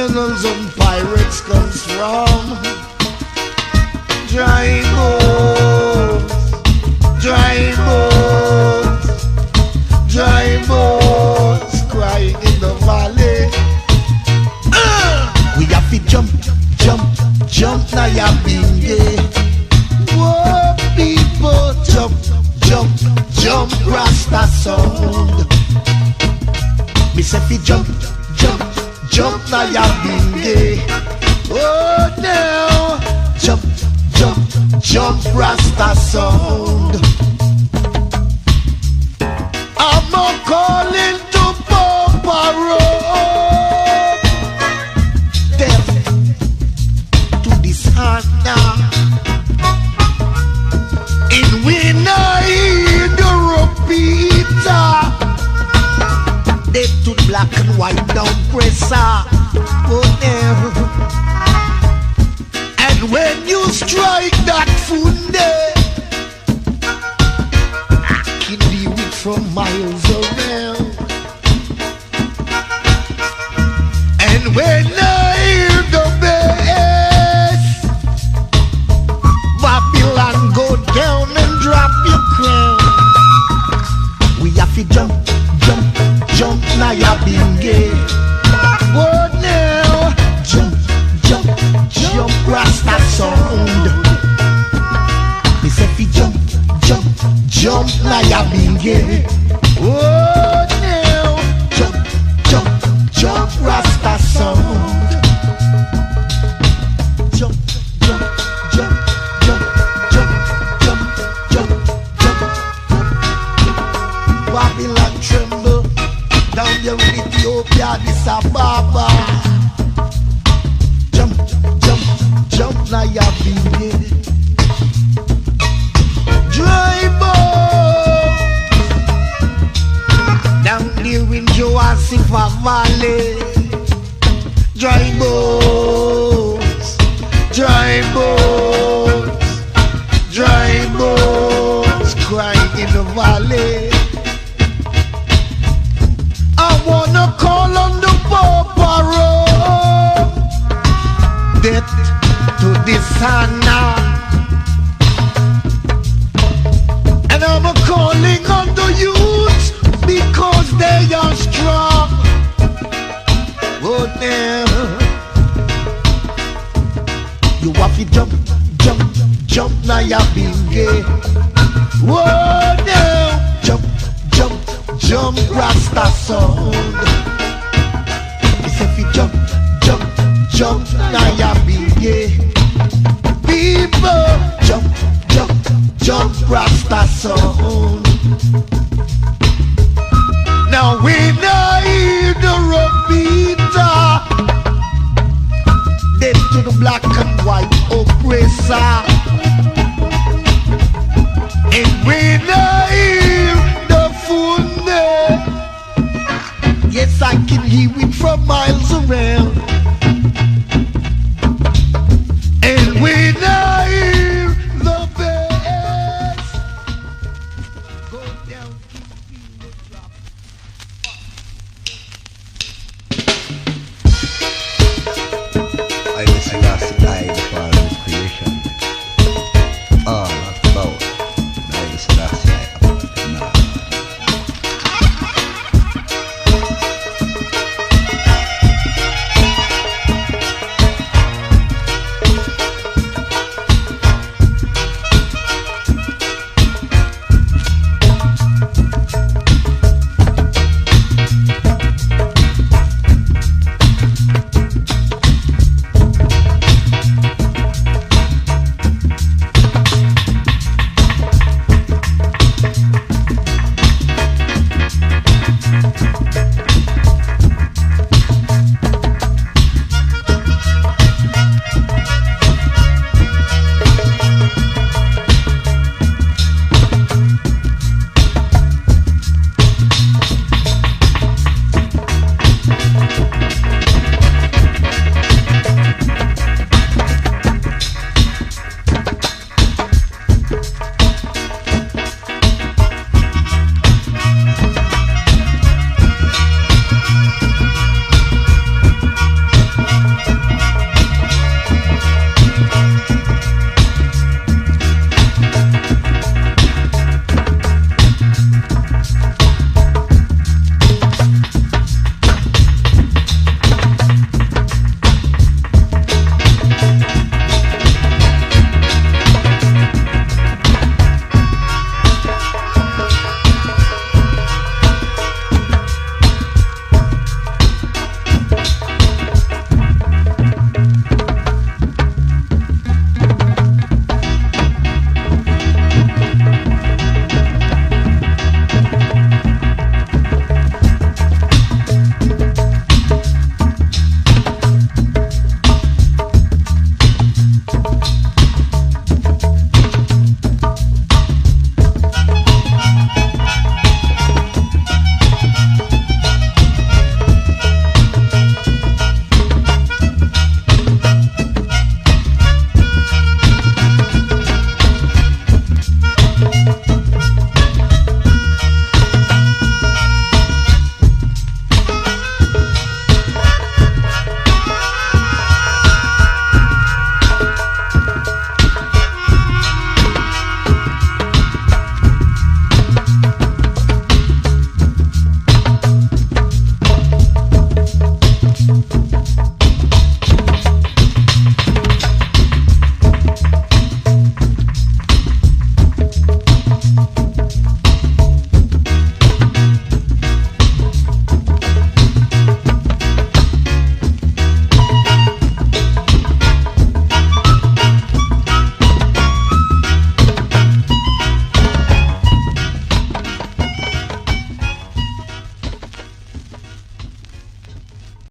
criminals and pirates comes from. Dry bones, dry bones, dry bones crying in the valley. We have to jump, jump, jump, Nyabingi. Whoa, people, jump, jump, jump, Rasta sound. Me say fi jump, jump, jump, Nyabingi. Oh, now, jump, jump, jump, Rasta sound. I'm a calling to Papa Road. Death to this Anna. In winner the repeater. Death to black and white down presser. Oh, yeah. And when you strike that funde, I can view it from miles around. And when I hear the bass, Babylon go down and drop your crown. We have to jump, jump, jump, Nyabingi. Oh, now, jump, jump, jump, Rasta sound. Me say fi jump, jump, jump, Nyabingi. Oh, now, jump, jump, jump, Rasta sound. Jump, jump, jump, jump, jump, jump, jump, jump. Babylon tremble down there in Ethiopia, Addis Ababa. Jump, jump, jump, Nyabingi. Dry bones down there in Joasifa Valley. Dry bones, dry bones, dry bones crying in the valley. I wanna call on the Papa Road. Death to this Hannah. And I'm calling on the youth because they are strong. Oh, now you have to jump, jump, jump, Nyabingi. Oh, now jump, jump, jump, Rasta sound. It's if you jump, jump, jump, Nyabingi. People, jump, jump, jump, Rasta sound. Now we know the repeater. Dead to the black and white oppressor. And we know the funde. Yes, I can hear it from miles around.